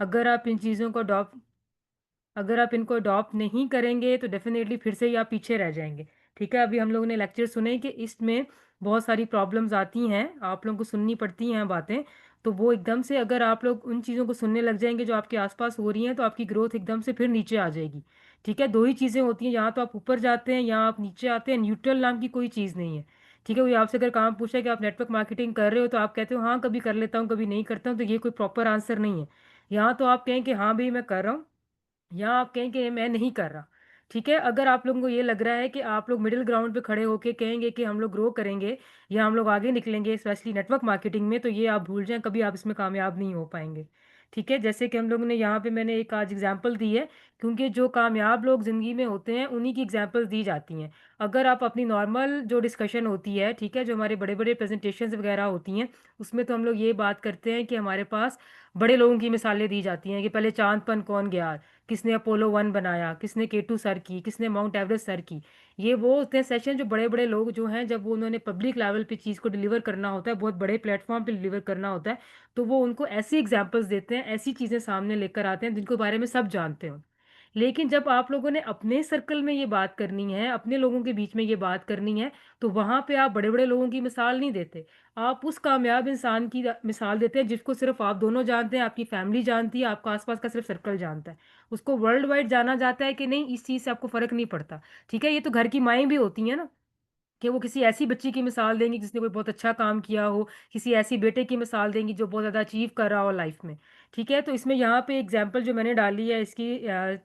अगर आप इन चीज़ों को अगर आप इनको अडॉप्ट नहीं करेंगे तो डेफिनेटली फिर से ही आप पीछे रह जाएंगे। ठीक है, अभी हम लोगों ने लेक्चर सुने कि इसमें बहुत सारी प्रॉब्लम्स आती हैं, आप लोगों को सुननी पड़ती हैं बातें। तो वो एकदम से अगर आप लोग उन चीज़ों को सुनने लग जाएंगे जो आपके आसपास हो रही हैं, तो आपकी ग्रोथ एकदम से फिर नीचे आ जाएगी। ठीक है, दो ही चीज़ें होती हैं, यहाँ तो आप ऊपर जाते हैं या आप नीचे आते हैं, न्यूट्रल नाम की कोई चीज़ नहीं है। ठीक है, कोई आपसे अगर काम पूछा है कि आप नेटवर्क मार्केटिंग कर रहे हो, तो आप कहते हो हाँ कभी कर लेता हूँ कभी नहीं करता हूँ, तो ये कोई प्रॉपर आंसर नहीं है। यहाँ तो आप कहें कि हाँ भाई मैं कर रहा हूँ, या आप कहें कि मैं नहीं कर रहा। ठीक है, अगर आप लोगों को ये लग रहा है कि आप लोग मिडिल ग्राउंड पे खड़े होके कहेंगे कि हम लोग ग्रो करेंगे या हम लोग आगे निकलेंगे स्पेशली नेटवर्क मार्केटिंग में, तो ये आप भूल जाएं, कभी आप इसमें कामयाब नहीं हो पाएंगे। ठीक है, जैसे कि हम लोगों ने यहाँ पे मैंने एक आज एग्जांपल दी है, क्योंकि जो कामयाब लोग ज़िंदगी में होते हैं उन्हीं की एग्जांपल्स दी जाती हैं। अगर आप अपनी नॉर्मल जो डिस्कशन होती है, ठीक है, जो हमारे बड़े बड़े प्रेजेंटेशंस वगैरह होती हैं, उसमें तो हम लोग ये बात करते हैं कि हमारे पास बड़े लोगों की मिसालें दी जाती हैं कि पहले चांद पर कौन गया, किसने अपोलो 1 बनाया, किसने K2 सर की, किसने माउंट एवरेस्ट सर की। ये वो होते हैं सेशन जो बड़े बड़े लोग जो हैं, जब वो उन्होंने पब्लिक लेवल पे चीज़ को डिलीवर करना होता है, बहुत बड़े प्लेटफॉर्म पे डिलीवर करना होता है, तो वो उनको ऐसी एग्जांपल्स देते हैं, ऐसी चीज़ें सामने लेकर आते हैं जिनको बारे में सब जानते हो। लेकिन जब आप लोगों ने अपने सर्कल में ये बात करनी है, अपने लोगों के बीच में ये बात करनी है, तो वहाँ पे आप बड़े बड़े लोगों की मिसाल नहीं देते। आप उस कामयाब इंसान की मिसाल देते हैं जिसको सिर्फ आप दोनों जानते हैं, आपकी फैमिली जानती है, आपका आसपास का सिर्फ सर्कल जानता है। उसको वर्ल्ड वाइड जाना जाता है कि नहीं, इस चीज़ से आपको फ़र्क नहीं पड़ता। ठीक है, ये तो घर की माएँ भी होती हैं ना, कि वो किसी ऐसी बच्ची की मिसाल देंगी जिसने कोई बहुत अच्छा काम किया हो, किसी ऐसी बेटे की मिसाल देंगी जो बहुत ज़्यादा अचीव कर रहा हो लाइफ में। ठीक है, तो इसमें यहाँ पे एग्जांपल जो मैंने डाली है इसकी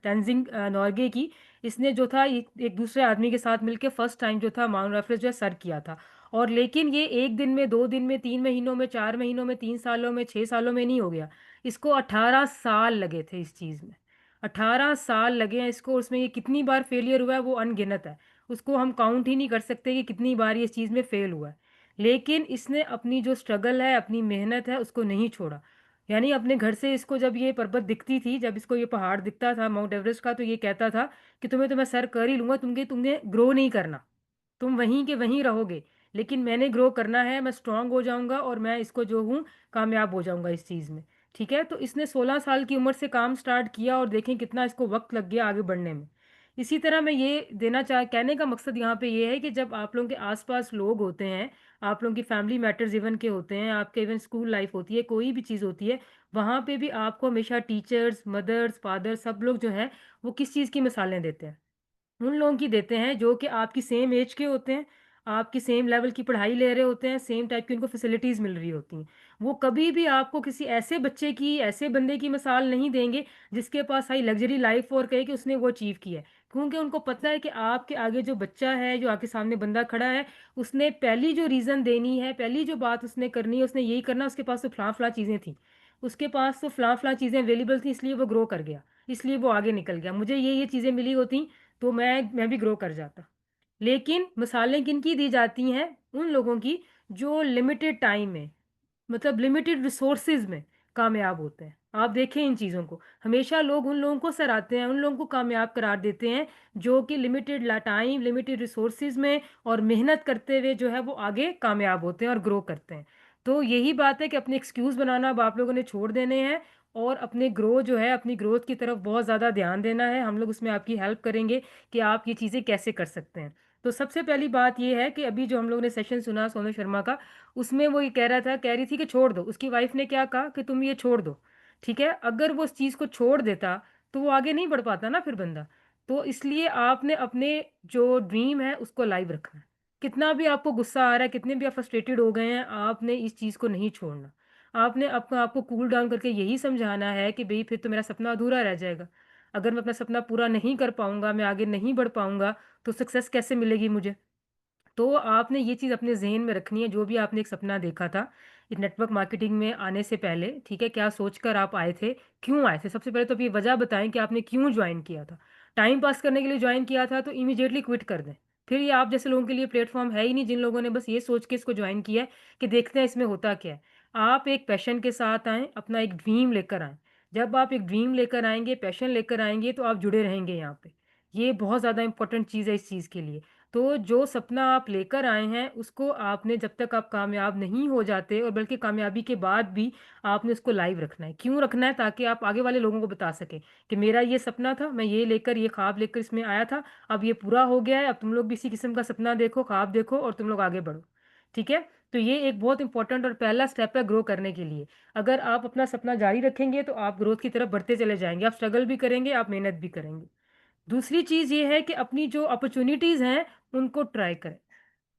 तेंजिंग नोर्गे की। इसने जो था एक एक दूसरे आदमी के साथ मिलके फर्स्ट टाइम जो था माउंट एवरेस्ट जो है सर किया था। और लेकिन ये 1 दिन में, 2 दिन में, 3 महीनों में, 4 महीनों में, 3 सालों में, 6 सालों में नहीं हो गया। इसको 18 साल लगे थे इस चीज़ में। 18 साल लगे हैं इसको, उसमें ये कितनी बार फेलियर हुआ है वो अनगिनत है। उसको हम काउंट ही नहीं कर सकते कि कितनी बार ये इस चीज़ में फेल हुआ है। लेकिन इसने अपनी जो स्ट्रगल है, अपनी मेहनत है, उसको नहीं छोड़ा। यानी अपने घर से इसको जब ये पर्वत दिखती थी, जब इसको ये पहाड़ दिखता था माउंट एवरेस्ट का, तो ये कहता था कि तुम्हें तो मैं सर कर ही लूँगा, तुमने ग्रो नहीं करना, तुम वहीं के वहीं रहोगे। लेकिन मैंने ग्रो करना है, मैं स्ट्रांग हो जाऊँगा और मैं इसको जो हूँ कामयाब हो जाऊँगा इस चीज़ में। ठीक है, तो इसने 16 साल की उम्र से काम स्टार्ट किया और देखें कितना इसको वक़्त लग गया आगे बढ़ने में। इसी तरह मैं ये देना चाह कहने का मकसद यहाँ पे ये है कि जब आप लोगों के आस-पास लोग होते हैं, आप लोगों की फैमिली मैटर्स इवन के होते हैं, आपके इवन स्कूल लाइफ़ होती है, कोई भी चीज़ होती है, वहाँ पे भी आपको हमेशा टीचर्स, मदर्स, फादर सब लोग जो हैं, वो किस चीज़ की मिसालें देते हैं? उन लोगों की देते हैं जो कि आपकी सेम एज के होते हैं, आपकी सेम लेवल की पढ़ाई ले रहे होते हैं, सेम टाइप की उनको फैसिलिटीज़ मिल रही होती हैं। वो कभी भी आपको किसी ऐसे बच्चे की, ऐसे बंदे की मिसाल नहीं देंगे जिसके पास हाई लग्ज़री लाइफ़ और कहे कि उसने वो अचीव किया है। क्योंकि उनको पता है कि आपके आगे जो बच्चा है, जो आपके सामने बंदा खड़ा है, उसने पहली जो रीज़न देनी है, पहली जो बात उसने करनी है, उसने यही करना, उसके पास तो फलाँ-फलाँ चीज़ें थी। उसके पास तो फलाँ-फलाँ चीज़ें अवेलेबल थी, इसलिए वो ग्रो कर गया, इसलिए वो आगे निकल गया। मुझे ये चीज़ें मिली होती तो मैं भी ग्रो कर जाता। लेकिन मिसालें किनकी दी जाती हैं? उन लोगों की जो लिमिटेड टाइम में, मतलब लिमिटेड रिसोर्सेज़ में कामयाब होते हैं। आप देखें इन चीज़ों को, हमेशा लोग उन लोगों को सराहते हैं, उन लोगों को कामयाब करार देते हैं जो कि लिमिटेड टाइम, लिमिटेड रिसोर्सेज़ में और मेहनत करते हुए जो है वो आगे कामयाब होते हैं और ग्रो करते हैं। तो यही बात है कि अपने एक्सक्यूज़ बनाना अब आप लोगों ने छोड़ देने हैं और अपने ग्रो जो है, अपनी ग्रोथ की तरफ बहुत ज़्यादा ध्यान देना है। हम लोग उसमें आपकी हेल्प करेंगे कि आप ये चीज़ें कैसे कर सकते हैं। तो सबसे पहली बात ये है कि अभी जो हम लोगों ने सेशन सुना सोनू शर्मा का, उसमें वो ये कह रही थी कि छोड़ दो। उसकी वाइफ़ ने क्या कहा कि तुम ये छोड़ दो, ठीक है? अगर वो उस चीज़ को छोड़ देता, तो वो आगे नहीं बढ़ पाता ना फिर बंदा। तो इसलिए आपने अपने जो ड्रीम है उसको लाइव रखना है। कितना भी आपको गुस्सा आ रहा है, कितने भी आप फ्रस्ट्रेटेड हो गए हैं, आपने इस चीज़ को नहीं छोड़ना। आपने अपना आपको कूल डाउन करके यही समझाना है कि भई फिर तो मेरा सपना अधूरा रह जाएगा। अगर मैं अपना सपना पूरा नहीं कर पाऊँगा, मैं आगे नहीं बढ़ पाऊँगा, तो सक्सेस कैसे मिलेगी मुझे? तो आपने ये चीज़ अपने ज़हन में रखनी है, जो भी आपने एक सपना देखा था, इस नेटवर्क मार्केटिंग में आने से पहले, ठीक है? क्या सोचकर आप आए थे? क्यों आए थे? सबसे पहले तो आप ये वजह बताएँ कि आपने क्यों जॉइन किया था? टाइम पास करने के लिए जॉइन किया था, तो इमीडिएटली क्विट कर दें। फिर ये आप जैसे लोगों के लिए प्लेटफ़ॉर्म है ही नहीं, जिन लोगों ने बस ये सोच के इसको जॉइन किया है कि देखते हैं इसमें होता क्या है। आप एक पैशन के साथ आएँ, अपना एक ड्रीम लेकर आएँ। जब आप एक ड्रीम लेकर आएँगे, पैशन लेकर आएँगे, तो आप जुड़े रहेंगे यहाँ पे। ये बहुत ज़्यादा इम्पोर्टेंट चीज़ है इस चीज़ के लिए। तो जो सपना आप लेकर आए हैं, उसको आपने जब तक आप कामयाब नहीं हो जाते और बल्कि कामयाबी के बाद भी आपने उसको लाइव रखना है। क्यों रखना है? ताकि आप आगे वाले लोगों को बता सकें कि मेरा ये सपना था, मैं ये लेकर, ये ख्वाब लेकर इसमें आया था, अब ये पूरा हो गया है, अब तुम लोग भी इसी किस्म का सपना देखो, ख्वाब देखो और तुम लोग आगे बढ़ो। ठीक है? तो ये एक बहुत इंपॉर्टेंट और पहला स्टेप है ग्रो करने के लिए। अगर आप अपना सपना जारी रखेंगे, तो आप ग्रोथ की तरफ बढ़ते चले जाएँगे। आप स्ट्रगल भी करेंगे, आप मेहनत भी करेंगे। दूसरी चीज़ ये है कि अपनी जो अपॉर्च्युनिटीज़ हैं, उनको ट्राई करें।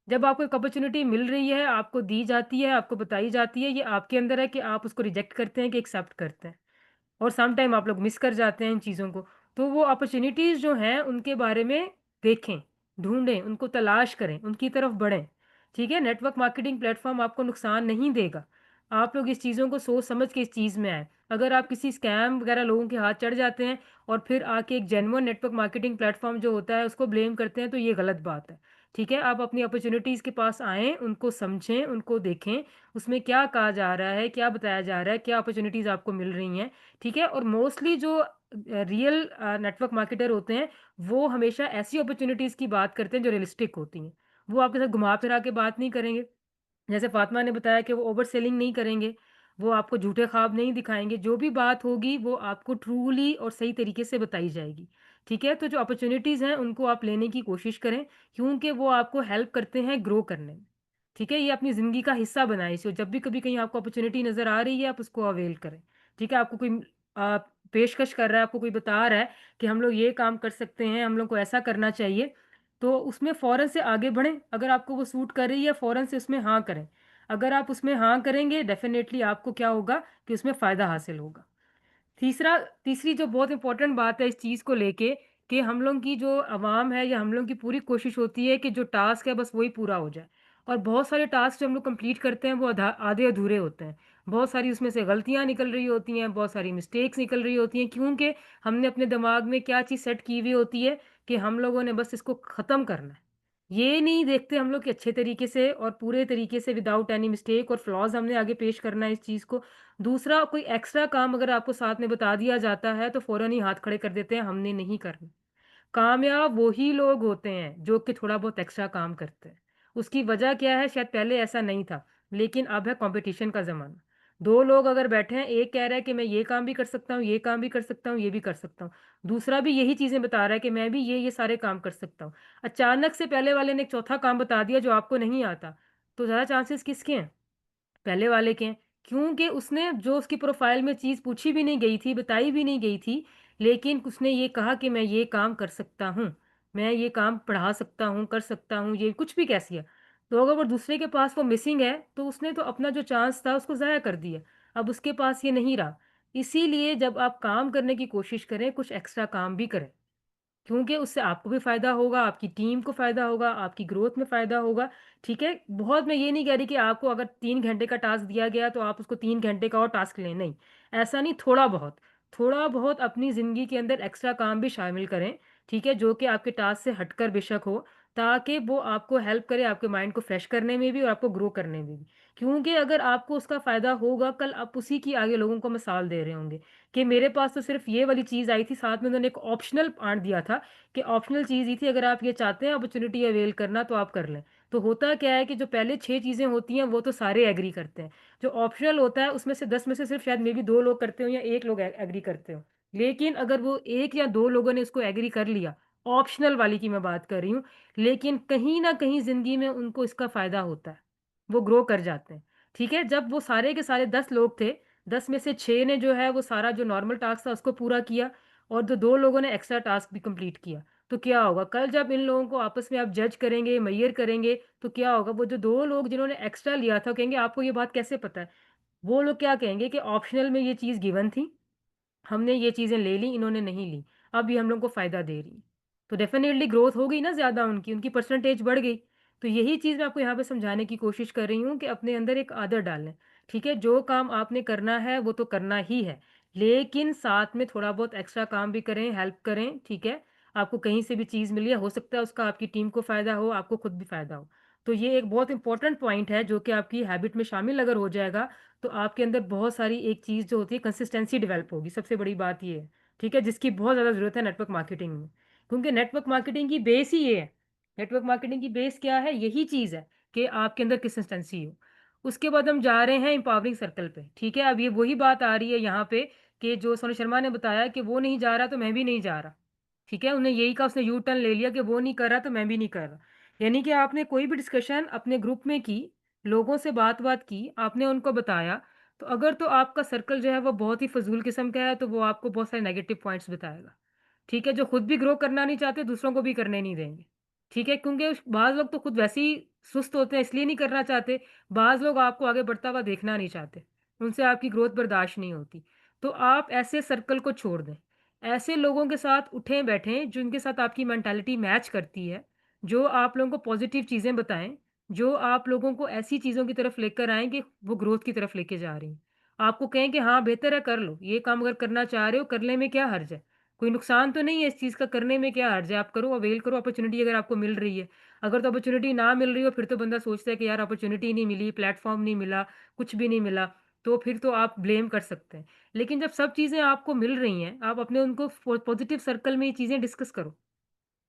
जब आपको एक अपॉर्च्युनिटी मिल रही है, आपको दी जाती है, आपको बताई जाती है, ये आपके अंदर है कि आप उसको रिजेक्ट करते हैं कि एक्सेप्ट करते हैं। और सम टाइम आप लोग मिस कर जाते हैं इन चीज़ों को। तो वो अपॉर्च्युनिटीज़ जो हैं, उनके बारे में देखें, ढूँढें, उनको तलाश करें, उनकी तरफ बढ़ें। ठीक है? नेटवर्क मार्केटिंग प्लेटफ़ॉर्म आपको नुकसान नहीं देगा। आप लोग इस चीज़ों को सोच समझ के इस चीज़ में आएँ। अगर आप किसी स्कैम वगैरह लोगों के हाथ चढ़ जाते हैं और फिर आके एक जेन्युइन नेटवर्क मार्केटिंग प्लेटफ़ॉर्म जो होता है, उसको ब्लेम करते हैं, तो ये गलत बात है। ठीक है? आप अपनी अपॉर्च्युनिटीज़ के पास आएँ, उनको समझें, उनको देखें, उसमें क्या कहा जा रहा है, क्या बताया जा रहा है, क्या अपॉर्च्युनिटीज़ आपको मिल रही हैं। ठीक है? और मोस्टली जो रियल नेटवर्क मार्केटर होते हैं, वो हमेशा ऐसी अपॉर्च्युनिटीज़ की बात करते हैं जो रियलिस्टिक होती हैं। वो आपके साथ घुमा-फिरा के बात नहीं करेंगे। जैसे फ़ातिमा ने बताया कि वो ओवर सेलिंग नहीं करेंगे, वो आपको झूठे ख्वाब नहीं दिखाएँगे, जो भी बात होगी वो आपको ट्रूली और सही तरीके से बताई जाएगी। ठीक है? तो जो अपॉर्च्युनिटीज़ हैं उनको आप लेने की कोशिश करें, क्योंकि वो आपको हेल्प करते हैं ग्रो करने में। ठीक है? ये अपनी ज़िंदगी का हिस्सा बनाएँ इसे, जब भी कभी कहीं आपको अपॉर्च्युनिटी नज़र आ रही है, आप उसको अवेल करें। ठीक है? आपको कोई अ, पेशकश कर रहा है, आपको कोई बता रहा है कि हम लोग ये काम कर सकते हैं, हम लोग को ऐसा करना चाहिए, तो उसमें फ़ौरन से आगे बढ़ें। अगर आपको वो सूट कर रही है, फ़ौरन से उसमें हाँ करें। अगर आप उसमें हाँ करेंगे, डेफ़िनेटली आपको क्या होगा कि उसमें फ़ायदा हासिल होगा। तीसरी जो बहुत इम्पोर्टेंट बात है इस चीज़ को लेके, कि हम लोगों की जो अवाम है या हम लोगों की पूरी कोशिश होती है कि जो टास्क है बस वही पूरा हो जाए। और बहुत सारे टास्क जो हम लोग कंप्लीट करते हैं वो आधे अधूरे होते हैं। बहुत सारी उसमें से गलतियाँ निकल रही होती हैं, बहुत सारी मिस्टेक्स निकल रही होती हैं, क्योंकि हमने अपने दिमाग में क्या चीज़ सेट की हुई होती है कि हम लोगों ने बस इसको ख़त्म करना है। ये नहीं देखते हम लोग कि अच्छे तरीके से और पूरे तरीके से विदाउट एनी मिस्टेक और फ्लॉज़ हमने आगे पेश करना है इस चीज़ को। दूसरा, कोई एक्स्ट्रा काम अगर आपको साथ में बता दिया जाता है, तो फ़ौरन ही हाथ खड़े कर देते हैं, हमने नहीं करना। कामयाब वही लोग होते हैं जो कि थोड़ा बहुत एक्स्ट्रा काम करते हैं। उसकी वजह क्या है? शायद पहले ऐसा नहीं था, लेकिन अब है कॉम्पिटिशन का ज़माना। 2 लोग अगर बैठे हैं, एक कह रहा है कि मैं ये काम भी कर सकता हूँ, ये काम भी कर सकता हूँ, ये भी कर सकता हूँ। दूसरा भी यही चीज़ें बता रहा है कि मैं भी ये सारे काम कर सकता हूँ। अचानक से पहले वाले ने एक चौथा काम बता दिया जो आपको नहीं आता, तो ज़्यादा चांसेस किसके हैं? पहले वाले के हैं, क्योंकि उसने जो उसकी प्रोफ़ाइल में चीज़ पूछी भी नहीं गई थी, बताई भी नहीं गई थी, लेकिन उसने ये कहा कि मैं ये काम कर सकता हूँ, मैं ये काम पढ़ा सकता हूँ, कर सकता हूँ, ये कुछ भी कह सिया। तो अगर वो दूसरे के पास वो मिसिंग है, तो उसने तो अपना जो चांस था उसको ज़ाया कर दिया। अब उसके पास ये नहीं रहा। इसीलिए जब आप काम करने की कोशिश करें, कुछ एक्स्ट्रा काम भी करें। क्योंकि उससे आपको भी फ़ायदा होगा, आपकी टीम को फ़ायदा होगा, आपकी ग्रोथ में फ़ायदा होगा, ठीक है? बहुत मैं ये नहीं कह रही कि आपको अगर 3 घंटे का टास्क दिया गया तो आप उसको 3 घंटे का और टास्क लें, नहीं। ऐसा नहीं, थोड़ा बहुत अपनी ज़िंदगी के अंदर एक्स्ट्रा काम भी शामिल करें, ठीक है? जो कि आपके टास्क से हटकर बेशक हो, ताकि वो आपको हेल्प करे आपके माइंड को फ्रेश करने में भी और आपको ग्रो करने में भी। क्योंकि अगर आपको उसका फ़ायदा होगा, कल आप उसी की आगे लोगों को मिसाल दे रहे होंगे। कि मेरे पास तो सिर्फ़ ये वाली चीज़ आई थी, साथ में उन्होंने एक ऑप्शनल पार्ट दिया था कि ऑप्शनल चीज़ ये थी, अगर आप ये चाहते हैं अपॉर्च्युनिटी अवेल करना तो आप कर लें। तो होता क्या है कि जो पहले 6 चीज़ें होती हैं वो तो सारे एग्री करते हैं। जो ऑप्शनल होता है उसमें से 10 में से सिर्फ़ शायद मेबी 2 लोग करते हो या 1 लोग एग्री करते हो। लेकिन अगर वो 1 या 2 लोगों ने उसको एग्री कर लिया, ऑप्शनल वाली की मैं बात कर रही हूँ, लेकिन कहीं न कहीं ज़िंदगी में उनको इसका फ़ायदा होता है। वो ग्रो कर जाते हैं। ठीक है? जब वो सारे के सारे 10 लोग थे, 10 में से 6 ने जो है वो सारा जो नॉर्मल टास्क था उसको पूरा किया और जो 2 लोगों ने एक्स्ट्रा टास्क भी कंप्लीट किया। तो क्या होगा? कल जब इन लोगों को आपस में आप जज करेंगे, मेयर करेंगे, तो क्या होगा? वो जो 2 लोग जिन्होंने एक्स्ट्रा लिया था, कहेंगे आपको ये बात कैसे पता है? वो लोग क्या कहेंगे कि ऑप्शनल में ये चीज़ गिवन थी, हमने ये चीज़ें ले ली, इन्होंने नहीं ली। अब ये हम लोग को फ़ायदा दे रही है। तो डेफ़िनेटली ग्रोथ हो गई ना ज़्यादा उनकी, उनकी परसेंटेज बढ़ गई। तो यही चीज़ मैं आपको यहाँ पे समझाने की कोशिश कर रही हूँ कि अपने अंदर एक आदत डालें, ठीक है? जो काम आपने करना है, वो तो करना ही है। लेकिन साथ में थोड़ा बहुत एक्स्ट्रा काम भी करें, हेल्प करें, ठीक है? आपको कहीं से भी चीज़ मिली है, हो सकता है उसका आपकी टीम को फ़ायदा हो, आपको खुद भी फ़ायदा हो। तो ये एक बहुत इम्पोर्टेंट पॉइंट है जो कि आपकी हैबिट में शामिल अगर हो जाएगा, तो आपके अंदर बहुत सारी एक चीज़ जो होती है कंसिस्टेंसी डेवलप होगी, सबसे बड़ी बात ये है, ठीक है? जिसकी बहुत ज़्यादा ज़रूरत है नेटवर्क मार्केटिंग में। क्योंकि नेटवर्क मार्केटिंग की बेस ही ये है नेटवर्क मार्केटिंग की बेस क्या है? यही चीज़ है कि आपके अंदर कंसिस्टेंसी हो। उसके बाद हम जा रहे हैं एम्पावरिंग सर्कल पे, ठीक है? अब ये वही बात आ रही है यहाँ पे कि जो सोनू शर्मा ने बताया कि वो नहीं जा रहा तो मैं भी नहीं जा रहा, ठीक है? उन्हें यही कहा, उसने यू टर्न ले लिया कि वो नहीं कर रहा तो मैं भी नहीं कर रहा। यानी कि आपने कोई भी डिस्कशन अपने ग्रुप में की, लोगों से बात-वात की, आपने उनको बताया, तो अगर तो आपका सर्कल जो है वो बहुत ही फ़िज़ूल किस्म का है, तो वो आपको बहुत सारे नेगेटिव पॉइंट्स बताएगा। ठीक है? जो खुद भी ग्रो करना नहीं चाहते, दूसरों को भी करने नहीं देंगे। ठीक है? क्योंकि बाज़ लोग तो खुद वैसे ही सुस्त होते हैं, इसलिए नहीं करना चाहते। बाज़ लोग आपको आगे बढ़ता हुआ देखना नहीं चाहते। उनसे आपकी ग्रोथ बर्दाश्त नहीं होती। तो आप ऐसे सर्कल को छोड़ दें। ऐसे लोगों के साथ उठें-बैठें, जिनके साथ आपकी मेंटालिटी मैच करती है, जो आप लोगों को पॉज़िटिव चीज़ें बताएँ, जो आप लोगों को ऐसी चीज़ों की तरफ लेकर आएँ कि वो ग्रोथ की तरफ लेके जा रही हैं। आपको कहें कि हाँ, बेहतर है कर लो, ये काम अगर करना चाह रहे हो, करने में क्या हर्ज है? कोई नुकसान तो नहीं है इस चीज़ का, करने में क्या हर्ज है? आप करो, अवेल करो अपॉर्च्युनिटी अगर आपको मिल रही है। अगर तो अपॉर्च्युनिटी ना मिल रही हो, फिर तो बंदा सोचता है कि यार अपॉर्च्युनिटी नहीं मिली, प्लेटफ़ॉर्म नहीं मिला, कुछ भी नहीं मिला, तो फिर तो आप ब्लेम कर सकते हैं। लेकिन जब सब चीज़ें आपको मिल रही हैं, आप अपने उनको पॉज़िटिव सर्कल में ये चीज़ें डिस्कस करो।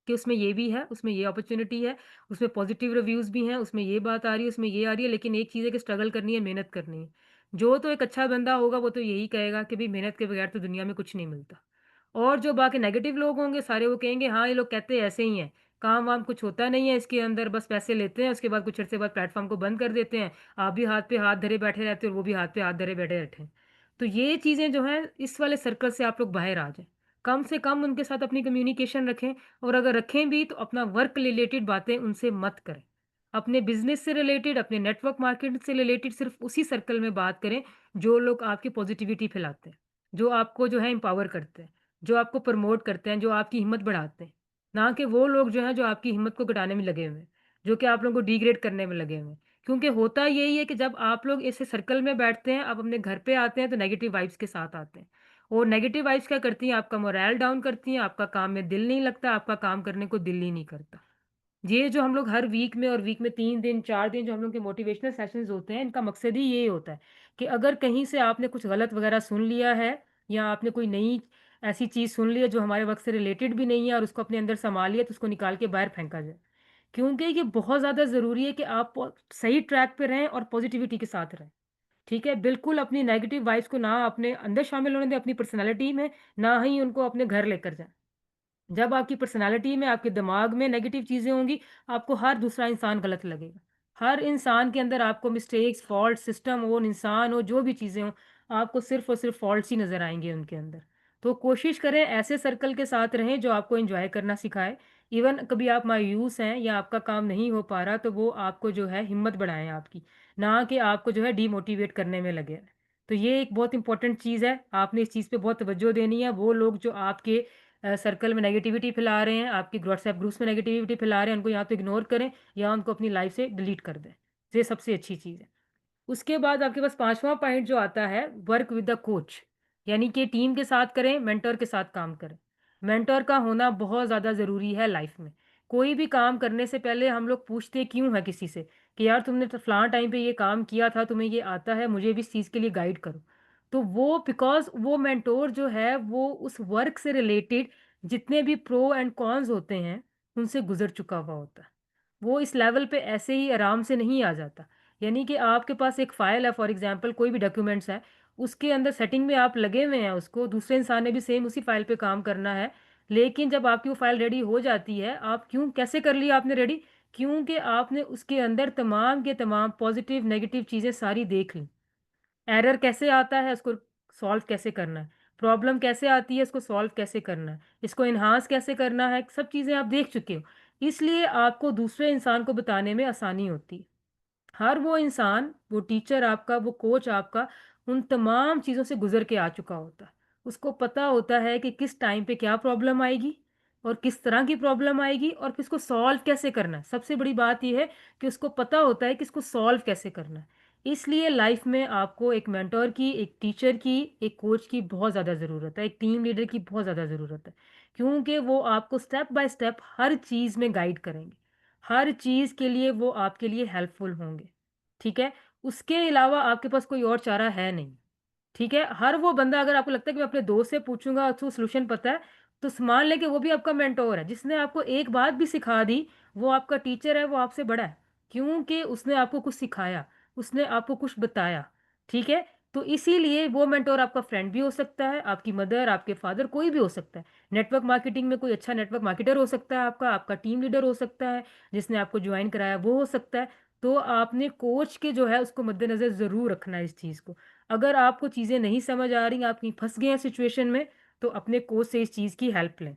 कि उसमें ये भी है, उसमें ये अपॉर्च्युनिटी है, उसमें पॉज़िटिव रिव्यूज़ भी हैं, उसमें ये बात आ रही है, उसमें ये आ रही है, लेकिन एक चीज़ है कि स्ट्रगल करनी है, मेहनत करनी है। जो तो एक अच्छा बंदा होगा, वो तो यही कहेगा कि भई मेहनत के बगैर तो दुनिया में कुछ नहीं मिलता। और जो बाकी नेगेटिव लोग होंगे, सारे वो कहेंगे, "हाँ, ये लोग कहते ऐसे ही हैं, काम-वाम कुछ होता नहीं है इसके अंदर, बस पैसे लेते हैं, उसके बाद कुछ अरसे बाद प्लेटफ़ॉर्म को बंद कर देते हैं। आप भी हाथ पे हाथ धरे बैठे रहते हो और वो भी हाथ पे हाथ धरे बैठे रहते हैं।" तो ये चीज़ें जो हैं, इस वाले सर्कल से आप लोग बाहर आ जाएँ। कम से कम उनके साथ अपनी कम्युनिकेशन रखें और अगर रखें भी तो अपना वर्क रिलेटेड बातें उनसे मत करें। अपने बिज़नेस से रिलेटेड, अपने नेटवर्क मार्केटिंग से रिलेटेड सिर्फ़ उसी सर्कल में बात करें, जो लोग आपकी पॉज़िटिविटी फैलाते हैं, जो आपको जो है एम्पावर करते हैं, जो आपको प्रमोट करते हैं, जो आपकी हिम्मत बढ़ाते हैं। ना कि वो लोग जो हैं, जो आपकी हिम्मत को घटाने में लगे हुए हैं, जो कि आप लोगों को डिग्रेड करने में लगे हुए हैं। क्योंकि होता यही है कि जब आप लोग ऐसे सर्कल में बैठते हैं, आप अपने घर पे आते हैं, तो नेगेटिव वाइब्स के साथ आते हैं। और नेगेटिव वाइब्स क्या करती हैं, आपका मोरल डाउन करती हैं, आपका काम में दिल नहीं लगता, आपका काम करने को दिल ही नहीं करता। ये जो हम लोग हर वीक में और वीक में 3 दिन, 4 दिन जो हम लोग के मोटिवेशनल सेशंस होते हैं, इनका मकसद ही यही होता है कि अगर कहीं से आपने कुछ गलत वगैरह सुन लिया है या आपने कोई नई ऐसी चीज़ सुन ली है जो हमारे वर्क से रिलेटेड भी नहीं है और उसको अपने अंदर सँभाल लिया, तो उसको निकाल के बाहर फेंका जाए। क्योंकि ये बहुत ज़्यादा ज़रूरी है कि आप सही ट्रैक पे रहें और पॉज़िटिविटी के साथ रहें। ठीक है? बिल्कुल अपनी नेगेटिव वाइब्स को ना अपने अंदर शामिल होने दें, अपनी पर्सनैलिटी में, ना ही उनको अपने घर लेकर जाएँ। जब आपकी पर्सनैलिटी में, आपके दिमाग में नेगेटिव चीज़ें होंगी, आपको हर दूसरा इंसान गलत लगेगा। हर इंसान के अंदर आपको मिस्टेक्स, फॉल्ट, सिस्टम हो, इंसान हो, जो भी चीज़ें हों, आपको सिर्फ़ और सिर्फ़ फॉल्ट्स ही नज़र आएँगे उनके अंदर। तो कोशिश करें ऐसे सर्कल के साथ रहें जो आपको एन्जॉय करना सिखाए। इवन कभी आप मायूस हैं या आपका काम नहीं हो पा रहा, तो वो आपको जो है हिम्मत बढ़ाएँ आपकी, ना कि आपको जो है डीमोटिवेट करने में लगे रहें। तो ये एक बहुत इम्पोर्टेंट चीज़ है, आपने इस चीज़ पे बहुत तवज्जो देनी है। वो लोग जो आपके सर्कल में नेगेटिविटी फैला रहे हैं, आपके व्हाट्सएप ग्रुप्स में नेगेटिविटी फैला रहे हैं, उनको या तो इग्नोर करें या उनको अपनी लाइफ़ से डिलीट कर दें। ये सबसे अच्छी चीज़ है। उसके बाद आपके पास 5वाँ पॉइंट जो आता है, वर्क विद द कोच, यानी कि टीम के साथ करें, मेंटर के साथ काम करें। मेंटर का होना बहुत ज़्यादा ज़रूरी है लाइफ़ में। कोई भी काम करने से पहले हम लोग पूछते क्यों हैं किसी से कि यार तुमने तो फलाँ टाइम पे ये काम किया था, तुम्हें ये आता है, मुझे भी इस चीज़ के लिए गाइड करो। तो वो बिकॉज़ वो मेंटर जो है वो उस वर्क से रिलेटेड जितने भी प्रो एंड कॉन्स होते हैं, उनसे गुज़र चुका हुआ होता है। वो इस लेवल पे ऐसे ही आराम से नहीं आ जाता। यानी कि आपके पास एक फ़ाइल है, फॉर एग्ज़ाम्पल कोई भी डॉक्यूमेंट्स है, उसके अंदर सेटिंग में आप लगे हुए हैं उसको, दूसरे इंसान ने भी सेम उसी फ़ाइल पे काम करना है। लेकिन जब आपकी वो फ़ाइल रेडी हो जाती है, आप क्यों कैसे कर लिया आपने रेडी? क्योंकि आपने उसके अंदर तमाम के तमाम पॉज़िटिव, नेगेटिव चीज़ें सारी देख लीं। एरर कैसे आता है, उसको सॉल्व कैसे करना है, प्रॉब्लम कैसे आती है, इसको सॉल्व कैसे करना है, इसको एनहांस कैसे करना है, सब चीज़ें आप देख चुके हो। इसलिए आपको दूसरे इंसान को बताने में आसानी होती है। हर वो इंसान, वो टीचर आपका, वो कोच आपका, उन तमाम चीज़ों से गुज़र के आ चुका होता है। उसको पता होता है कि किस टाइम पे क्या प्रॉब्लम आएगी और किस तरह की प्रॉब्लम आएगी और फिर इसको सॉल्व कैसे करना है। सबसे बड़ी बात ये है कि उसको पता होता है कि इसको सॉल्व कैसे करना है। इसलिए लाइफ़ में आपको एक मेंटर की, एक टीचर की, एक कोच की बहुत ज़्यादा ज़रूरत है, एक टीम लीडर की बहुत ज़्यादा ज़रूरत है। क्योंकि वो आपको स्टेप बाय स्टेप हर चीज़ में गाइड करेंगे। हर चीज़ के लिए वो आपके लिए हेल्पफुल होंगे। ठीक है? उसके अलावा आपके पास कोई और चारा है नहीं। ठीक है? हर वो बंदा, अगर आपको लगता है कि मैं अपने दोस्त से पूछूँगा, उसको सॉल्यूशन पता है, तो मान लें कि वो भी आपका मेंटोर है, जिसने आपको एक बात भी सिखा दी, वो आपका टीचर है, वो आपसे बड़ा है, क्योंकि उसने आपको कुछ सिखाया, उसने आपको कुछ बताया, ठीक है? तो इसीलिए वो मेंटोर आपका फ्रेंड भी हो सकता है, आपकी मदर, आपके फादर, कोई भी हो सकता है। नेटवर्क मार्केटिंग में कोई अच्छा नेटवर्क मार्केटर हो सकता है आपका, आपका टीम लीडर हो सकता है, जिसने आपको जॉइन कराया वो हो सकता है। तो आपने कोच के जो है उसको मद्देनज़र ज़रूर रखना है इस चीज़ को। अगर आपको चीज़ें नहीं समझ आ रही, आप कहीं फँस गए हैं सिचुएशन में, तो अपने कोच से इस चीज़ की हेल्प लें।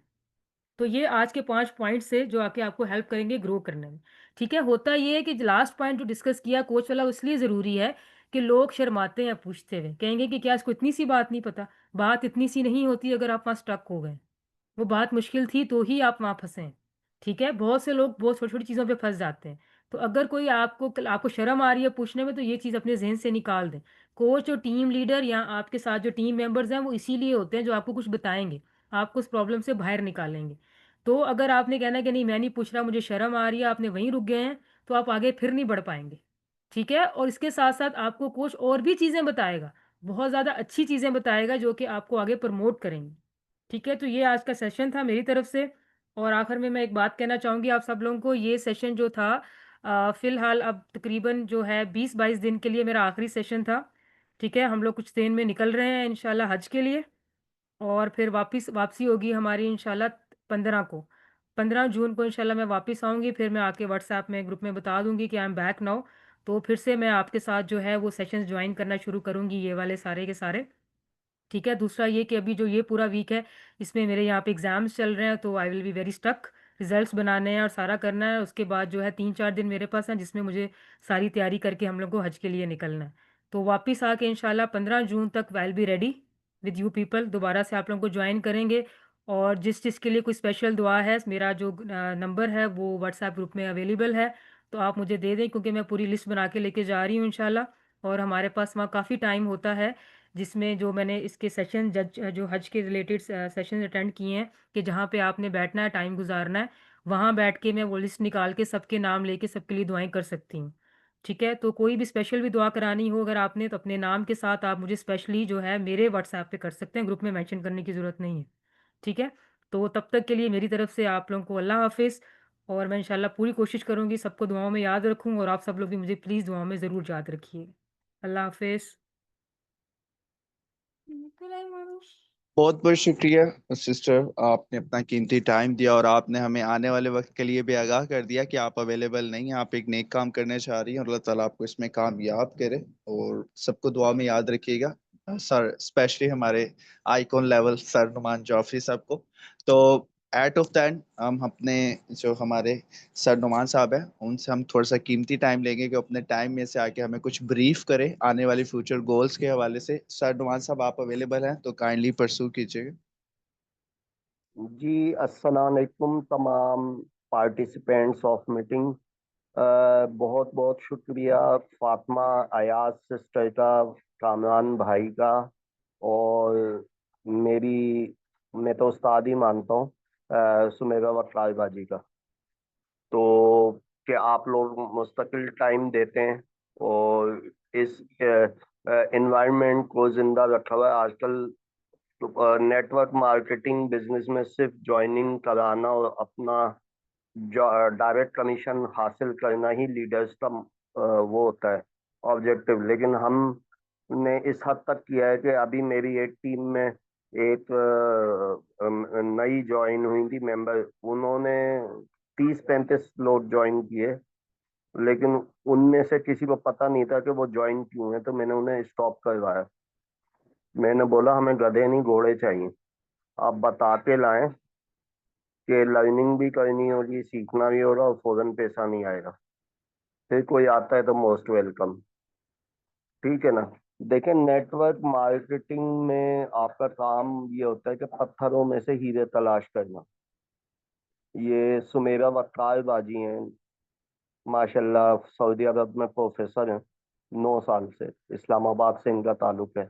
तो ये आज के 5 पॉइंट्स थे जो आके आपको हेल्प करेंगे ग्रो करने में। ठीक है? होता ये है कि लास्ट पॉइंट जो डिस्कस किया कोच वाला, वो इसलिए ज़रूरी है कि लोग शर्माते हैं पूछते हुए। कहेंगे कि क्या इसको इतनी सी बात नहीं पता? बात इतनी सी नहीं होती अगर आप वहाँ स्टक हो गए। वो बात मुश्किल थी तो ही आप वहाँ फँसे हैं। ठीक है? बहुत से लोग बहुत छोटी-छोटी चीज़ों पे फँस जाते हैं। तो अगर कोई आपको शर्म आ रही है पूछने में, तो ये चीज़ अपने ज़हन से निकाल दें। कोच और टीम लीडर या आपके साथ जो टीम मेंबर्स हैं, वो इसीलिए होते हैं जो आपको कुछ बताएँगे, आपको उस प्रॉब्लम से बाहर निकालेंगे। तो अगर आपने कहना है कि नहीं मैं नहीं पूछ रहा, मुझे शर्म आ रही है, आपने वहीं रुक गए हैं, तो आप आगे फिर नहीं बढ़ पाएँगे। ठीक है? और इसके साथ-साथ आपको कोच और भी चीज़ें बताएगा, बहुत ज़्यादा अच्छी चीज़ें बताएगा जो कि आपको आगे प्रमोट करेंगी। ठीक है? तो ये आज का सेशन था मेरी तरफ से। और आखिर में मैं एक बात कहना चाहूँगी आप सब लोगों को, ये सेशन जो था फ़िलहाल अब तकरीबन जो है 20-22 दिन के लिए मेरा आखिरी सेशन था। ठीक है? हम लोग कुछ दिन में निकल रहे हैं इंशाल्लाह हज के लिए। और फिर वापसी होगी हमारी इंशाल्लाह 15 को। 15 जून को इंशाल्लाह मैं वापस आऊँगी, फिर मैं आके व्हाट्सएप में ग्रुप में बता दूँगी कि आई एम बैक नाउ। तो फिर से मैं आपके साथ जो है वो सेशंस जॉइन करना शुरू करूँगी, ये वाले सारे के सारे। ठीक है? दूसरा ये कि अभी जो ये पूरा वीक है, इसमें मेरे यहाँ पे एग्ज़ाम्स चल रहे हैं, तो I will be very stuck. Results बनाने हैं और सारा करना है। उसके बाद जो है 3-4 दिन मेरे पास हैं, जिसमें मुझे सारी तैयारी करके हम लोग को हज के लिए निकलना है। तो वापस आके इंशाल्लाह 15 जून तक आई will be ready with you people. दोबारा से आप लोगों को जॉइन करेंगे। और जिस के लिए कोई स्पेशल दुआ है, मेरा जो नंबर है वो व्हाट्सएप ग्रुप में अवेलेबल है, तो आप मुझे दे दें, क्योंकि मैं पूरी लिस्ट बना के लेके जा रही हूँ इंशाल्लाह। और हमारे पास वहाँ काफ़ी टाइम होता है, जिसमें जो मैंने इसके सेशन जो हज के रिलेटेड सेशन अटेंड किए हैं, कि जहाँ पे आपने बैठना है, टाइम गुजारना है, वहाँ बैठ के मैं वो लिस्ट निकाल के सबके नाम लेके सबके लिए दुआएं कर सकती हूँ। ठीक है? तो कोई भी स्पेशल भी दुआ करानी हो अगर आपने, तो अपने नाम के साथ आप मुझे स्पेशली जो है मेरे व्हाट्सएप पे कर सकते हैं, ग्रुप में मेंशन करने की ज़रूरत नहीं है। ठीक है? तो तब तक के लिए मेरी तरफ से आप लोगों को अल्लाह हाफ़िज़। और मैं इंशाल्लाह पूरी कोशिश करूँगी सबको दुआओं में याद रखूँ, और आप सब लोग भी मुझे प्लीज़ दुआओं में ज़रूर याद रखिए। अल्लाह हाफ़िज़। बहुत बहुत शुक्रिया सिस्टर, आपने अपना कीमती टाइम दिया और आपने हमें आने वाले वक्त के लिए भी आगाह कर दिया कि आप अवेलेबल नहीं हैं, आप एक नेक काम करने चाह रही हैं और अल्लाह ताला आपको इसमें कामयाब करे। और सबको दुआ में याद रखिएगा, सर स्पेशली हमारे icon level sir Numan Jafri साहब को। तो एट ऑफ दैट हम अपने जो हमारे सर नुमान साहब हैं उनसे हम थोड़ा सा कीमती टाइम लेंगे कि अपने टाइम में से आके हमें कुछ ब्रीफ करें आने वाली फ्यूचर गोल्स के हवाले से। सर नुमान साहब आप अवेलेबल हैं तो काइंडली परसू कीजिएगा। जी, अस्सलाम वालेकुम तमाम पार्टिसिपेंट्स ऑफ मीटिंग। बहुत बहुत शुक्रिया फातिमा अयाज सिस्टर का, कामरान भाई का, और मेरी, मैं तो उस्ताद ही मानता हूँ, सुमेरा वकार बाजी का। तो कि आप लोग मुस्तकिल टाइम देते हैं और इस इन्वायरमेंट को जिंदा रखा हुआ है आजकल। तो नेटवर्क मार्केटिंग बिजनेस में सिर्फ ज्वाइनिंग कराना और अपना डायरेक्ट कमीशन हासिल करना ही लीडर्स का वो होता है ऑब्जेक्टिव। लेकिन हमने इस हद तक किया है कि अभी मेरी एक टीम में एक नई ज्वाइन हुई थी मेंबर, उन्होंने 30-35 लोग ज्वाइन किए, लेकिन उनमें से किसी को पता नहीं था कि वो ज्वाइन क्यों है, तो मैंने उन्हें स्टॉप करवाया। मैंने बोला हमें गधे नहीं घोड़े चाहिए, आप बता के लाएं कि लर्निंग भी करनी होगी, सीखना भी होगा और फौरन पैसा नहीं आएगा। फिर कोई आता है तो मोस्ट वेलकम। ठीक है ना? देखें, नेटवर्क मार्केटिंग में आपका काम ये होता है कि पत्थरों में से हीरे तलाश करना। ये सुमेरा वक्कार बाजी हैं, माशाल्लाह सऊदी अरब में प्रोफेसर हैं, 9 साल से इस्लामाबाद से इनका ताल्लुक है।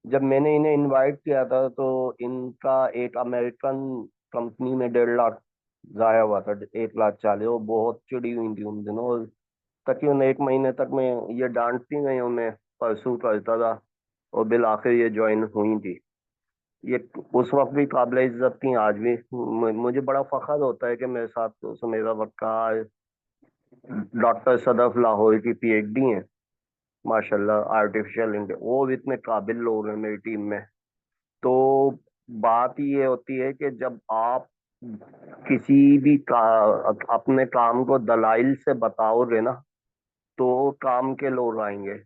जब मैंने इन्हें इनवाइट किया था तो इनका एक अमेरिकन कंपनी में 1.5 लाख जाया हुआ था, 1,40,000। वो बहुत चिड़ी हुई थी उन दिनों, और तकरीबन 1 महीने तक मैं ये डांटती गई हूँ, मैं परसू करता था और बिल आखिर ये ज्वाइन हुई थी। ये उस वक्त भी काबिल इज्जत थी, आज भी। मुझे बड़ा फख्र होता है कि मेरे साथ सुमेरा वक्कार, डॉक्टर सदफ लाहौर की पीएचडी है, माशाल्लाह, आर्टिफिशियल इंटेलिजेंस, वो भी इतने काबिल लोग हैं मेरी टीम में। तो बात ये होती है कि जब आप किसी भी अपने काम को दलाइल से बताओगे ना, तो काम के लोग आएंगे।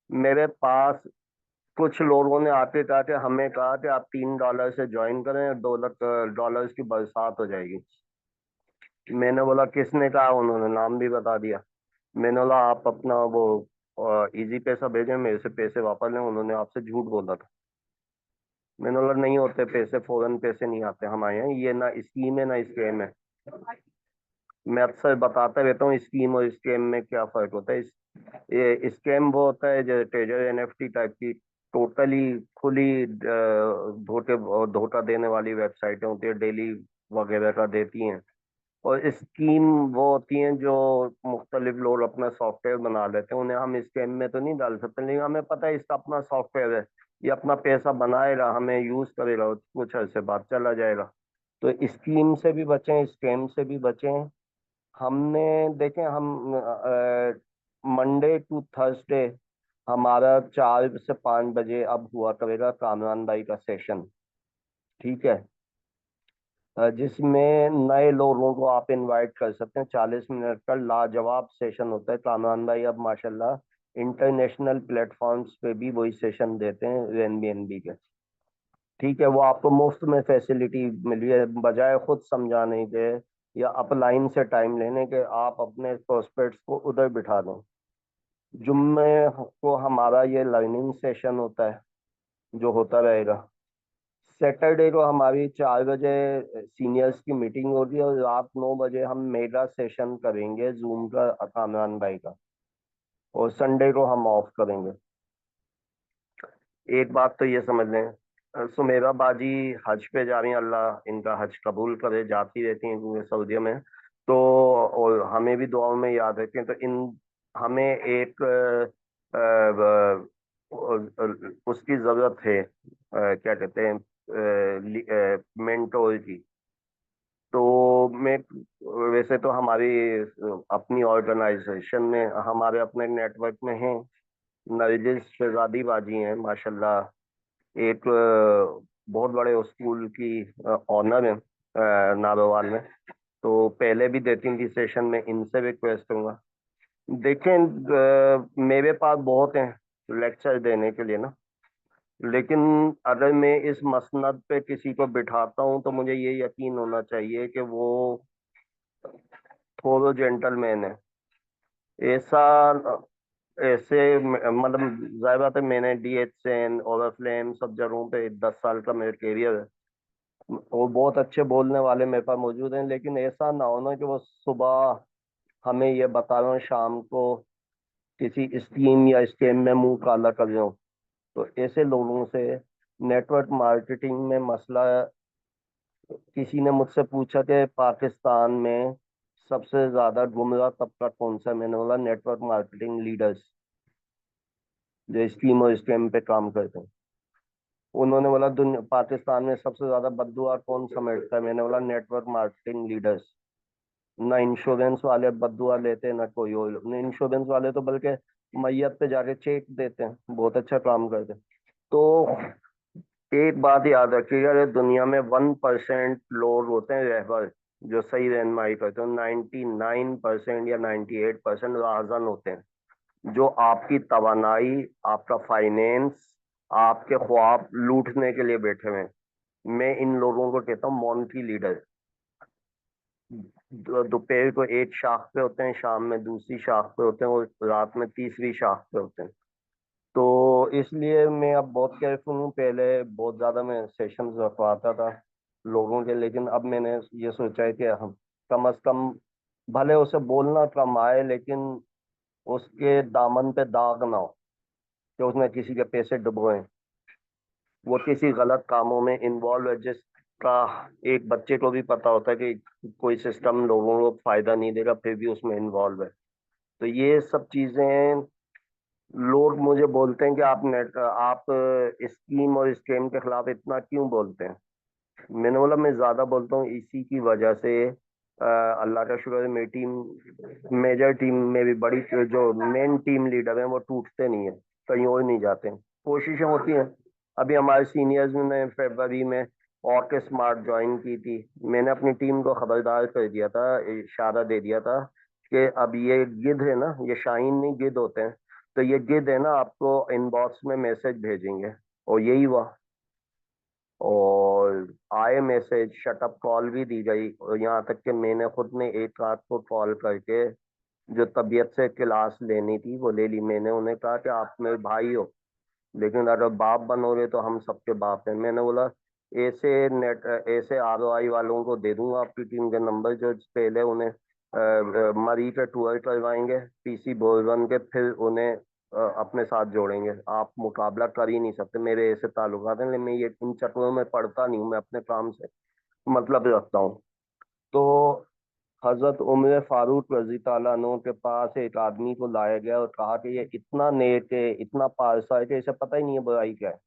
मेरे पास कुछ लोगों ने आते आते हमें कहा कि आप $3 से ज्वाइन करें, $2 की बरसात हो जाएगी। मैंने बोला किसने कहा? उन्होंने नाम भी बता दिया। मैंने बोला आप अपना वो इजी पैसा भेजें, मेरे से पैसे वापस लें, उन्होंने आपसे झूठ बोला था। मैंने बोला नहीं होते पैसे, फौरन पैसे नहीं आते हमारे यहाँ, ये ना स्कीम है ना स्कैम है। मैं अक्सर बताता रहता हूँ स्कीम और स्कैम में क्या फर्क होता है। ये स्कैम वो होता है जो ट्रेजर एनएफटी टाइप की टोटली खुली धोखा देने वाली वेबसाइटें होती है, डेली वगैरह का देती हैं। और स्कीम वो होती हैं जो मुख्तलिफ लोग अपना सॉफ्टवेयर बना लेते हैं, उन्हें हम स्कैम में तो नहीं डाल सकते, लेकिन हमें पता है इसका अपना सॉफ्टवेयर है, ये अपना पैसा बनाएगा, हमें यूज करेगा, कुछ अर्से बाद चला जाएगा। तो स्कीम से भी बचें, स्कैम से भी बचें। हमने देखें, हम मंडे टू थर्सडे हमारा 4 से 5 बजे अब हुआ करेगा कामरान भाई का सेशन, ठीक है? जिसमें नए लोगों को आप इनवाइट कर सकते हैं। 40 मिनट का लाजवाब सेशन होता है। कामरान भाई अब माशाल्लाह इंटरनेशनल प्लेटफॉर्म्स पे भी वही सेशन देते हैं एनबीएनबी के, ठीक है? वो आपको मुफ्त में फैसिलिटी मिली है, बजाय खुद समझाने के या अपलाइन से टाइम लेने के, आप अपने प्रोस्पेक्ट्स को उधर बिठा दें। जुम्मे को हमारा ये लर्निंग सेशन होता है जो होता रहेगा। सैटरडे को हमारी 4 बजे सीनियर्स की मीटिंग होगी, और रात 9 बजे हम मेगा सेशन करेंगे जूम का कामरान भाई का, और संडे को हम ऑफ करेंगे। एक बात तो ये समझ लें, सुमेरा बाजी हज पे जा रही हैं, अल्लाह इनका हज कबूल करे, जाती रहती हैं क्योंकि सऊदीया में। तो और हमें भी दुआओं में याद रखते हैं। तो इन हमें एक उसकी जरूरत है, क्या कहते हैं, मेंटोर की। तो मैं, वैसे तो हमारी अपनी ऑर्गेनाइजेशन में, हमारे अपने नेटवर्क में हैं, नरगिस शहजादी बाजी हैं माशाल्लाह, एक बहुत बड़े स्कूल की ऑनर है नारोवाल में। तो पहले भी देती थी सेशन में, इनसे रिक्वेस्ट करूंगा। देखें, मेरे पास बहुत हैं लेक्चर देने के लिए ना, लेकिन अगर मैं इस मसनद पे किसी को बिठाता हूँ तो मुझे ये यकीन होना चाहिए कि वो थोड़ा जेंटलमैन है। ऐसा ऐसे मतलब जाहिर बात है, मैंने डीएचएन और फ्लेम सब जगहों पे 10 साल का मेरा कैरियर है, वो बहुत अच्छे बोलने वाले मेरे पास मौजूद हैं, लेकिन ऐसा ना हो ना कि वो सुबह हमें ये बता रहे हो, शाम को किसी स्कीम या स्कैम में मुंह काला कर रहे हो। तो ऐसे लोगों से नेटवर्क मार्केटिंग में मसला, किसी ने मुझसे पूछा कि पाकिस्तान में सबसे ज्यादा गुमराह तबका कौन सा है? मैंने बोला नेटवर्क मार्केटिंग लीडर्स, जो स्कीम और स्कैम पे काम करते हैं। उन्होंने बोला दुनिया पाकिस्तान में सबसे ज्यादा बद्दुआ कौन समेटता है? मैंने बोला नेटवर्क मार्केटिंग लीडर्स। ना इंश्योरेंस वाले बद्दुआ लेते, ना कोई और। इंश्योरेंस वाले तो बल्कि मैयत पे जाके चेक देते हैं, बहुत अच्छा काम करते हैं। तो एक बात याद रखिएगा, अगर दुनिया में 1% लोग होते हैं रहबर जो सही रहनुमाई करते हैं, 99% या 98% राजन होते हैं जो आपकी तवानाई, आपका फाइनेंस, आपके ख्वाब लूटने के लिए बैठे हुए हैं। मैं इन लोगों को कहता हूँ मॉन्टी लीडर। दोपहर को एक शाख पे होते हैं, शाम में दूसरी शाख पे होते हैं, और रात में तीसरी शाख पे होते हैं। तो इसलिए मैं अब बहुत केयरफुल हूँ। पहले बहुत ज्यादा मैं सेशंस रखवाता था लोगों के, लेकिन अब मैंने ये सोचा है कि हम कम से कम, भले उसे बोलना कम आए, लेकिन उसके दामन पे दाग ना हो कि उसने किसी के पैसे डुबोए, वो किसी गलत कामों में इन्वॉल्व है, जिसका एक बच्चे को भी पता होता है कि कोई सिस्टम लोगों को फायदा नहीं देगा, फिर भी उसमें इन्वॉल्व है। तो ये सब चीजें लोग मुझे बोलते हैं कि आप स्कीम और स्कैम के खिलाफ इतना क्यों बोलते हैं। मैंने बोला मैं ज्यादा बोलता हूँ इसी की वजह से। अल्लाह का शुक्र है मेरी टीम, मेजर टीम में भी बड़ी जो मेन टीम लीडर हैं वो टूटते नहीं है, कहीं और नहीं जाते हैं, कोशिशें होती हैं। अभी हमारे सीनियर्स ने फरवरी में ऑर्के स्मार्ट ज्वाइन की थी। मैंने अपनी टीम को खबरदार कर दिया था, इशारा दे दिया था कि अब ये गिद्ध है ना, ये शाहीन नहीं गिद्ध होते हैं, तो ये गिद्ध है ना आपको इनबॉक्स में मैसेज भेजेंगे। और यही हुआ, और आए मैसेज, शटअप कॉल भी दी गई, और यहाँ तक कि मैंने खुद ने एक रात को कॉल करके जो तबीयत से क्लास लेनी थी वो ले ली। मैंने उन्हें कहा कि आप मेरे भाई हो, लेकिन अगर बाप बनोगे तो हम सबके बाप हैं। मैंने बोला ऐसे ROI वालों को दे दूंगा आपकी टीम के नंबर, जो पहले उन्हें मरी पे टूर करवाएंगे PC बोलबन के, फिर उन्हें अपने साथ जोड़ेंगे। आप मुकाबला कर ही नहीं सकते, मेरे ऐसे ताल्लुकात हैं। लेकिन मैं ये इन चक्करों में पड़ता नहीं हूँ, मैं अपने काम से मतलब रखता हूँ। तो हजरत उमर फारूक रजी ताला अन्हु के पास एक आदमी को लाया गया और कहा कि ये इतना नेक है, इतना पारसा है कि इसे पता ही नहीं है बुराई क्या है।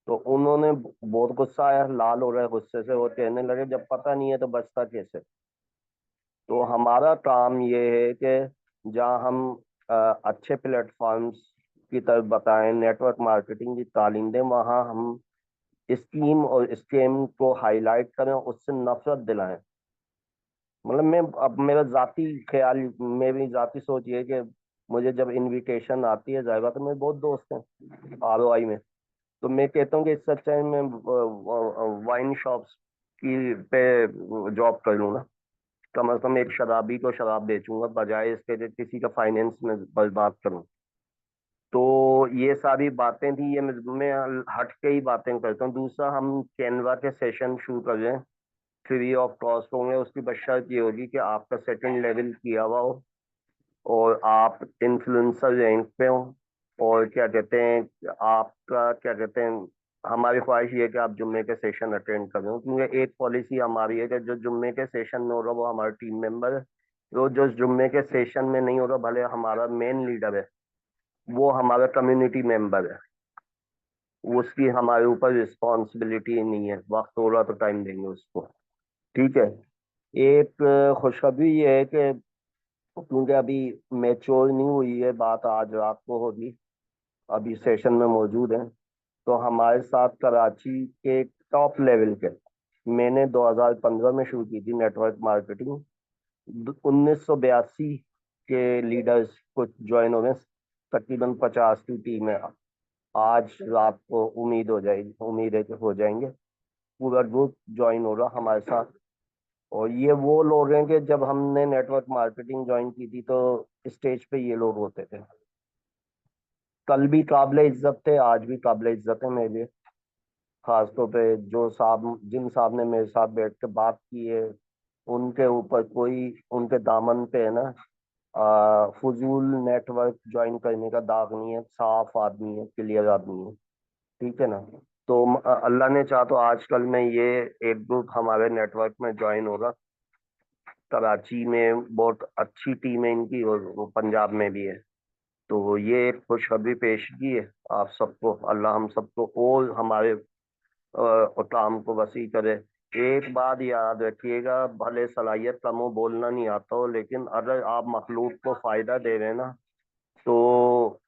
तो उन्होंने बहुत गुस्सा आया, लाल हो रहा है गुस्से से, वो कहने लगे जब पता नहीं है तो बचता कैसे। तो हमारा काम ये है कि जहाँ हम अच्छे प्लेटफॉर्म्स की तरफ बताएं, नेटवर्क मार्केटिंग की तालीम दें, वहाँ हम स्कीम और स्कैम को हाईलाइट करें, उससे नफरत दिलाएं। मतलब मैं, अब मेरा जाती ख्याल, मेरी जाती सोच ये है कि मुझे जब इनविटेशन आती है, जाएगा तो मेरे बहुत दोस्त हैं ROI में, तो मैं कहता हूँ कि इससे अच्छा है मैं वाइन शॉप्स की पे जॉब कर लूँ ना। कम से कम एक शराबी को शराब बेचूंगा, बजाय इसके कि किसी का फाइनेंस में बर्बाद करूँ। तो ये सारी बातें थी, ये मैं हट के ही बातें करता हूँ। दूसरा, हम कैनवा के सेशन शुरू कर रहे हैं, फ्री ऑफ कॉस्ट होंगे। उसकी बशर्त ये होगी कि आपका सेकंड लेवल किया हुआ हो और आप इन्फ्लुएंसर रैंक पे हो, और क्या कहते हैं आपका, क्या कहते हैं, हमारी ख्वाहिश ये है कि आप जुम्मे के सेशन अटेंड करें, क्योंकि एक पॉलिसी हमारी है कि जो जुम्मे के सेशन में हो रहा वो हमारा टीम मेंबर है, तो जो जुम्मे के सेशन में नहीं हो रहा, भले हमारा मेन लीडर है, वो हमारा कम्युनिटी मेंबर है, उसकी हमारे ऊपर रिस्पॉन्सिबिलिटी नहीं है। वक्त हो रहा तो टाइम देंगे उसको। ठीक है। एक खुशखबरी ये है कि क्योंकि अभी मैच्योर नहीं हुई है बात, आज रात को होगी, अभी सेशन में मौजूद हैं, तो हमारे साथ कराची के टॉप लेवल के, मैंने 2015 में शुरू की थी नेटवर्क मार्केटिंग, 1982 के लीडर्स कुछ ज्वाइन हो गए, तकरीबन 50 की टीम है। आज रात को उम्मीद है कि हो जाएंगे, पूरा ग्रुप ज्वाइन हो रहा हमारे साथ। और ये वो लोग हैं कि जब हमने नेटवर्क मार्केटिंग ज्वाइन की थी तो स्टेज पे ये लोग होते थे। कल भी काबिल इज्जत थे, आज भी काबिल इज्जत है मेरे लिए। खासतौर पे जिन साहब ने मेरे साथ बैठ के बात की है, उनके ऊपर कोई, उनके दामन पे है ना, फजूल नेटवर्क ज्वाइन करने का दाग नहीं है, साफ आदमी है, क्लियर आदमी है। ठीक है ना। तो अल्लाह ने चाहा तो आजकल में ये एक ग्रुप हमारे नेटवर्क में ज्वाइन होगा। कराची में बहुत अच्छी टीम है इनकी, और वो पंजाब में भी है। तो ये एक खुशखबरी पेशगी है आप सबको। अल्लाह हम सबको और हमारे काम को वसी करे। एक बात याद रखिएगा, भले सलाहियत कम हो, बोलना नहीं आता हो, लेकिन अगर आप मखलूक को फायदा दे रहे हैं ना, तो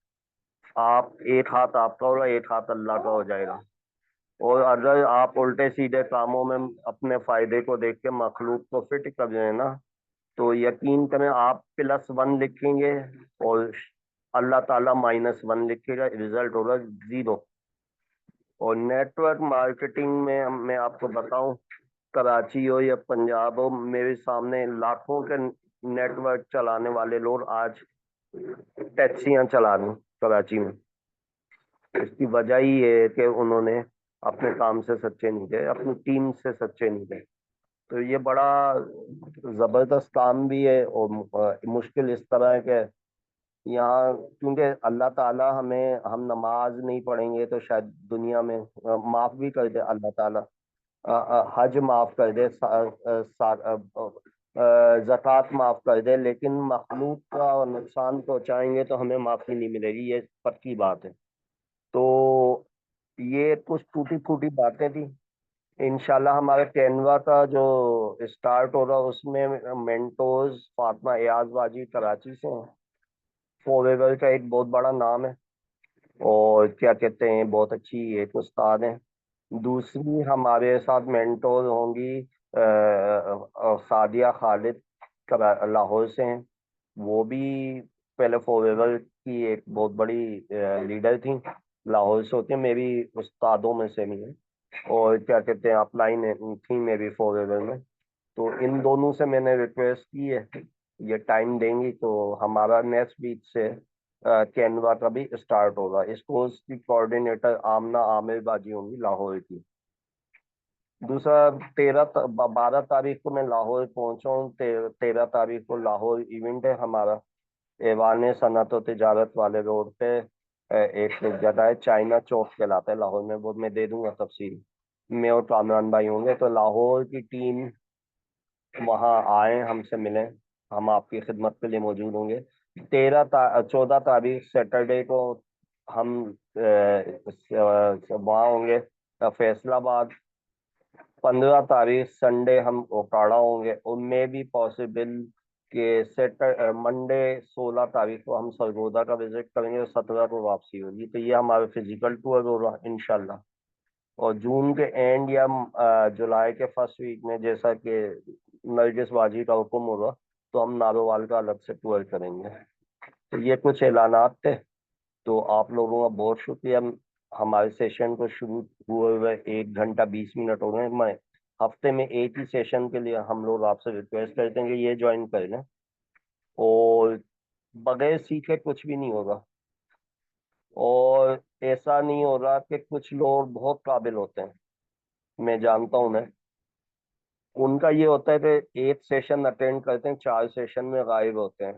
आप, एक हाथ आपका होगा, एक हाथ अल्लाह का हो जाएगा। और अगर आप उल्टे सीधे कामों में अपने फायदे को देख के मखलूक को फिट कर रहे हैं ना, तो यकीन करें आप +1 लिखेंगे और अल्लाह ताला -1 लिखेगा, रिजल्ट होगा 0। और नेटवर्क मार्केटिंग में मैं आपको बताऊं, कराची हो या पंजाब हो, मेरे सामने लाखों के नेटवर्क चलाने वाले लोग आज टैक्सियां चला रहे हैं कराची में। इसकी वजह ही ये है कि उन्होंने अपने काम से सच्चे नहीं थे, अपनी टीम से सच्चे नहीं थे। तो ये बड़ा जबरदस्त काम भी है, और मुश्किल इस तरह है कि यहाँ, क्योंकि अल्लाह ताला हमें, हम नमाज नहीं पढ़ेंगे तो शायद दुनिया में माफ भी कर दे अल्लाह ताला, हज माफ कर दे, ज़कात माफ़ कर दे, लेकिन मखलूक का नुकसान पहुंचाएंगे तो हमें माफ़ी नहीं मिलेगी, ये पक्की बात है। तो ये कुछ टूटी फूटी बातें थी। इंशाल्लाह हमारे कैनवा का जो स्टार्ट हो रहा है उसमें मेंटोर्स फातिमा एयाज बाजी कराची से हैं। फॉरएवर का एक बहुत बड़ा नाम है और क्या कहते हैं, बहुत अच्छी एक उस्ताद हैं। दूसरी हमारे साथ मेंटोर होंगी सादिया खालिद लाहौर से हैं। वो भी पहले फॉरएवर की एक बहुत बड़ी लीडर थी, लाहौर से होती है, मेरी उस्तादों में से भी है। और क्या कहते हैं, अपलाइन थी मेरी फॉरएवर में। तो इन दोनों से मैंने रिक्वेस्ट की है, ये टाइम देंगी तो हमारा नेक्स्ट वीक से कैनवा का भी स्टार्ट होगा। इस कोर्स की कोऑर्डिनेटर आमना आमिर बाजी होंगी लाहौर की। दूसरा 12 तारीख को मैं लाहौर पहुंचा हूँ। 13 तारीख को लाहौर इवेंट है हमारा, ऐवान सनत और तिजारत वाले रोड पे। एक जगह है, चाइना चौक कहलाता है लाहौर में, वो मैं दे दूंगा तफसील। मैं और कामरान भाई होंगे, तो लाहौर की टीम वहाँ आए, हमसे मिलें, हम आपकी खिदमत के लिए मौजूद होंगे। 14 तारीख सैटरडे को हम वहाँ होंगे फैसलाबाद। 15 तारीख संडे हम ओकाड़ा होंगे। उनमें भी पॉसिबल कि मंडे 16 तारीख को हम सरगोदा का विजिट करेंगे और 17 को वापसी होगी। तो ये हमारा फिजिकल टूर होगा इंशाल्लाह। और जून के एंड या जुलाई के फर्स्ट वीक में, जैसा कि नरगिस बाजी का हुक्म होगा, तो हम नारोवाल का अलग से टूर करेंगे। तो ये कुछ ऐलानात थे। तो आप लोगों का बहुत शुक्रिया। हमारे सेशन को शुरू हुए हुए 1 घंटा 20 मिनट हो गए। मैं हफ्ते में एक ही सेशन के लिए हम लोग आपसे रिक्वेस्ट करते हैं कि ये ज्वाइन कर लें, और बगैर सीखे कुछ भी नहीं होगा। और ऐसा नहीं हो रहा कि कुछ लोग बहुत काबिल होते हैं, मैं जानता हूं मैं, उनका ये होता है कि एक सेशन अटेंड करते हैं, 4 सेशन में गायब होते हैं।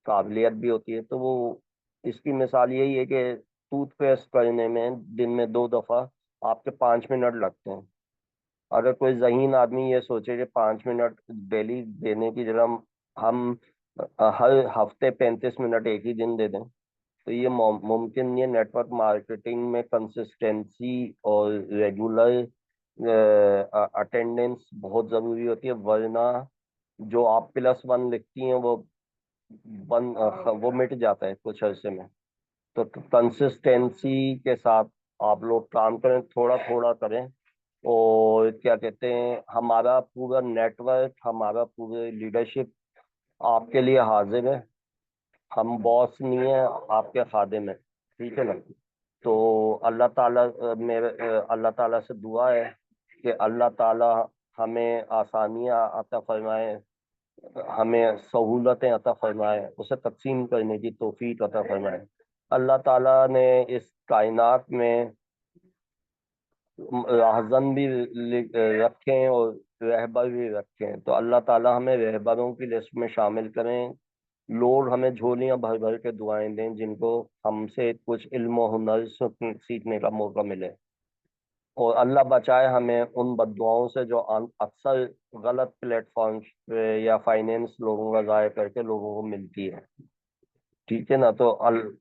काबिलियत भी होती है। तो वो, इसकी मिसाल यही है कि टूथपेस्ट करने में दिन में 2 दफा आपके 5 मिनट लगते हैं। अगर कोई ज़हीन आदमी ये सोचे कि 5 मिनट डेली देने की जगह हम हर हफ्ते 35 मिनट एक ही दिन दे दें, तो ये मुमकिन नहीं है। नेटवर्क मार्केटिंग में कंसिस्टेंसी और रेगुलर अटेंडेंस बहुत ज़रूरी होती है, वरना जो आप +1 लिखती हैं वो मिट जाता है कुछ अरसे में। तो कंसिस्टेंसी के साथ आप लोग काम करें, थोड़ा थोड़ा करें। और क्या कहते हैं, हमारा पूरा नेटवर्क, हमारा पूरे लीडरशिप आपके लिए हाजिर है। हम बॉस नहीं है, आपके खादिम है, ठीक है ना। तो अल्लाह ताला अल्लाह ताला से दुआ है कि अल्लाह ताला हमें आसानियाँ अता फरमाए, हमें सहूलतें अता फरमाए, उसे तकसीम करने की तौफीक अता फरमाए। अल्लाह ताला ने इस कायनात में राहज़न भी रखे हैं और रहबर भी रखे हैं। तो अल्लाह ताला हमें रहबरों की लिस्ट में शामिल करें। लोग हमें झोलियां भर भर के दुआएं दें, जिनको हमसे कुछ इल्म और हुनर सीखने का मौका मिले। और अल्लाह बचाए हमें उन बद्दुआओं से जो अक्सर गलत प्लेटफॉर्म पे या फाइनेंस लोगों का ज़ाया करके लोगों को मिलती है, ठीक है ना। तो अल,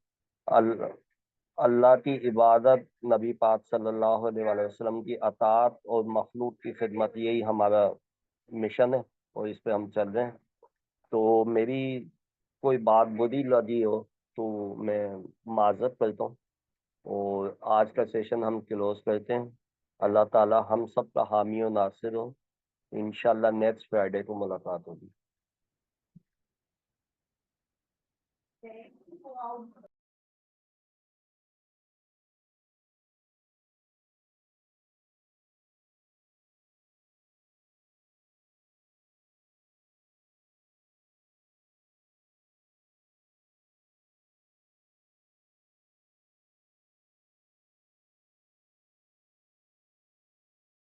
अल्लाह की इबादत, नबी पाक सल्लल्लाहु अलैहि वसल्लम की अताअत और मखलूक की खिदमत, यही हमारा मिशन है और इस पे हम चल रहे हैं। तो मेरी कोई बात बुरी लगी हो तो मैं माजरत करता हूँ, और आज का सेशन हम क्लोज करते हैं। अल्लाह ताला हम सब का हामी और नासिर हो। इंशाल्लाह नेक्स्ट फ्राइडे को मुलाकात होगी।